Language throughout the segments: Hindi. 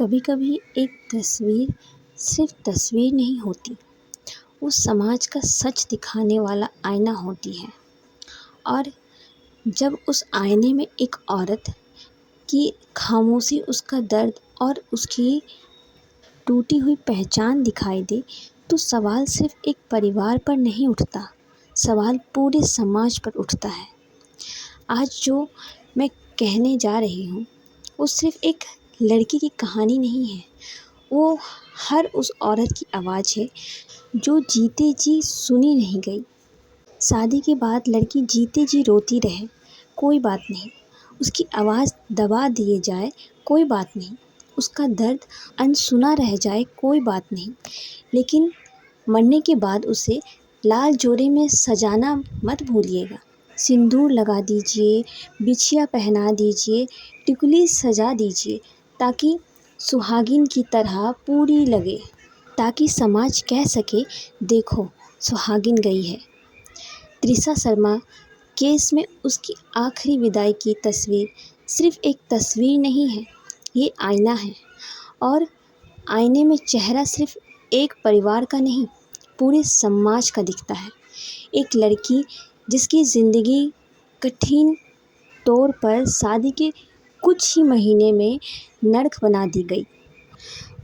कभी कभी एक तस्वीर सिर्फ तस्वीर नहीं होती, वो समाज का सच दिखाने वाला आईना होती है। और जब उस आईने में एक औरत की खामोशी, उसका दर्द और उसकी टूटी हुई पहचान दिखाई दे, तो सवाल सिर्फ एक परिवार पर नहीं उठता, सवाल पूरे समाज पर उठता है। आज जो मैं कहने जा रही हूँ वो सिर्फ एक लड़की की कहानी नहीं है, वो हर उस औरत की आवाज़ है जो जीते जी सुनी नहीं गई। शादी के बाद लड़की जीते जी रोती रहे, कोई बात नहीं। उसकी आवाज़ दबा दिए जाए, कोई बात नहीं। उसका दर्द अनसुना रह जाए, कोई बात नहीं। लेकिन मरने के बाद उसे लाल जोड़े में सजाना मत भूलिएगा। सिंदूर लगा दीजिए, बिछिया पहना दीजिए, टिकुली सजा दीजिए, ताकि सुहागिन की तरह पूरी लगे, ताकि समाज कह सके, देखो सुहागिन गई है। त्रिशा शर्मा केस में उसकी आखिरी विदाई की तस्वीर सिर्फ एक तस्वीर नहीं है, ये आईना है। और आईने में चेहरा सिर्फ एक परिवार का नहीं, पूरे समाज का दिखता है। एक लड़की जिसकी ज़िंदगी कठिन तौर पर शादी के कुछ ही महीने में नर्क बना दी गई।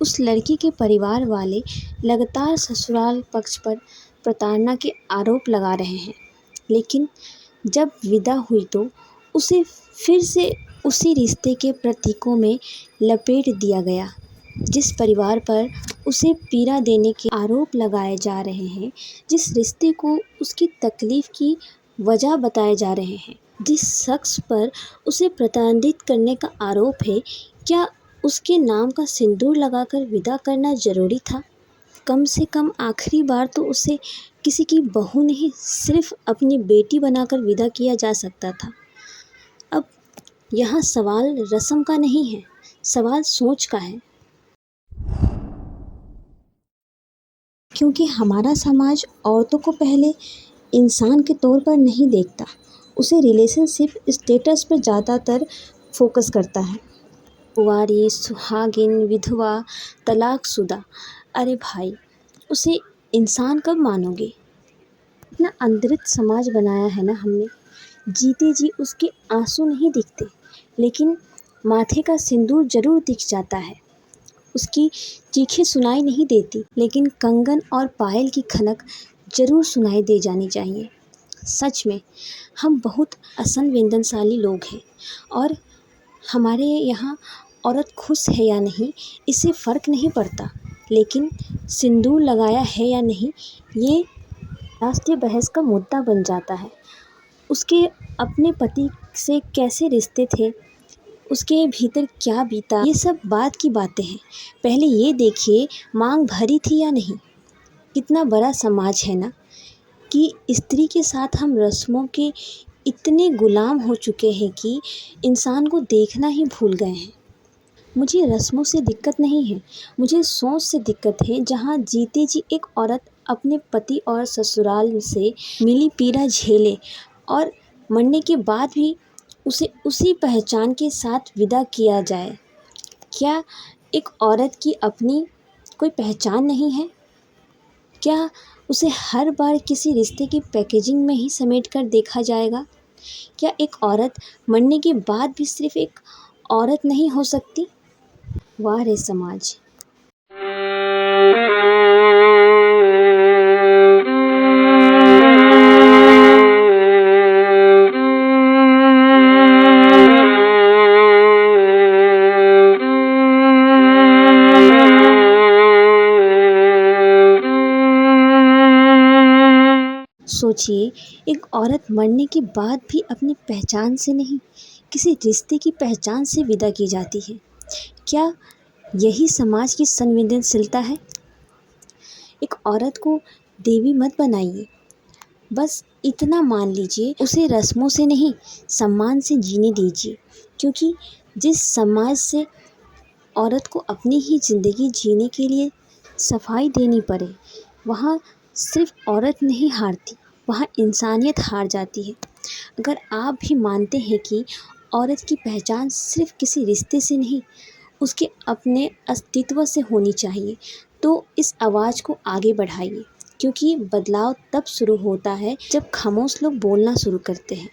उस लड़की के परिवार वाले लगातार ससुराल पक्ष पर प्रताड़ना के आरोप लगा रहे हैं, लेकिन जब विदा हुई तो उसे फिर से उसी रिश्ते के प्रतीकों में लपेट दिया गया, जिस परिवार पर उसे पीड़ा देने के आरोप लगाए जा रहे हैं, जिस रिश्ते को उसकी तकलीफ़ की वजह बताए जा रहे हैं, जिस शख्स पर उसे प्रताड़ित करने का आरोप है। क्या उसके नाम का सिंदूर लगाकर विदा करना ज़रूरी था? कम से कम आखिरी बार तो उसे किसी की बहू नहीं, सिर्फ अपनी बेटी बनाकर विदा किया जा सकता था। अब यहाँ सवाल रस्म का नहीं है, सवाल सोच का है। क्योंकि हमारा समाज औरतों को पहले इंसान के तौर पर नहीं देखता, उसे रिलेशनशिप स्टेटस पर ज़्यादातर फोकस करता है। कुंवारी, सुहागिन, विधवा, तलाकशुदा। अरे भाई, उसे इंसान कब मानोगे? इतना अंतरित समाज बनाया है ना हमने। जीते जी उसके आंसू नहीं दिखते, लेकिन माथे का सिंदूर जरूर दिख जाता है। उसकी चीखें सुनाई नहीं देती, लेकिन कंगन और पायल की खनक जरूर सुनाई दे जानी चाहिए। सच में हम बहुत असंवेदनशाली लोग हैं, और हमारे यहाँ औरत खुश है या नहीं इससे फ़र्क नहीं पड़ता, लेकिन सिंदूर लगाया है या नहीं ये राष्ट्रीय बहस का मुद्दा बन जाता है। उसके अपने पति से कैसे रिश्ते थे, उसके भीतर क्या बीता, ये सब बात की बातें हैं। पहले ये देखिए मांग भरी थी या नहीं। कितना बड़ा समाज है ना, कि स्त्री के साथ हम रस्मों के इतने गुलाम हो चुके हैं कि इंसान को देखना ही भूल गए हैं। मुझे रस्मों से दिक्कत नहीं है, मुझे सोच से दिक्कत है, जहाँ जीते जी एक औरत अपने पति और ससुराल से मिली पीड़ा झेले और मरने के बाद भी उसे उसी पहचान के साथ विदा किया जाए। क्या एक औरत की अपनी कोई पहचान नहीं है? क्या उसे हर बार किसी रिश्ते की पैकेजिंग में ही समेट कर देखा जाएगा? क्या एक औरत मरने के बाद भी सिर्फ एक औरत नहीं हो सकती? वाह रे समाज। सोचिए, एक औरत मरने के बाद भी अपनी पहचान से नहीं, किसी रिश्ते की पहचान से विदा की जाती है। क्या यही समाज की संवेदनशीलता है? एक औरत को देवी मत बनाइए, बस इतना मान लीजिए उसे रस्मों से नहीं, सम्मान से जीने दीजिए। क्योंकि जिस समाज से औरत को अपनी ही ज़िंदगी जीने के लिए सफाई देनी पड़े, वहाँ सिर्फ औरत नहीं हारती, वहाँ इंसानियत हार जाती है। अगर आप भी मानते हैं कि औरत की पहचान सिर्फ किसी रिश्ते से नहीं, उसके अपने अस्तित्व से होनी चाहिए। तो इस आवाज़ को आगे बढ़ाइए, क्योंकि बदलाव तब शुरू होता है जब खामोश लोग बोलना शुरू करते हैं।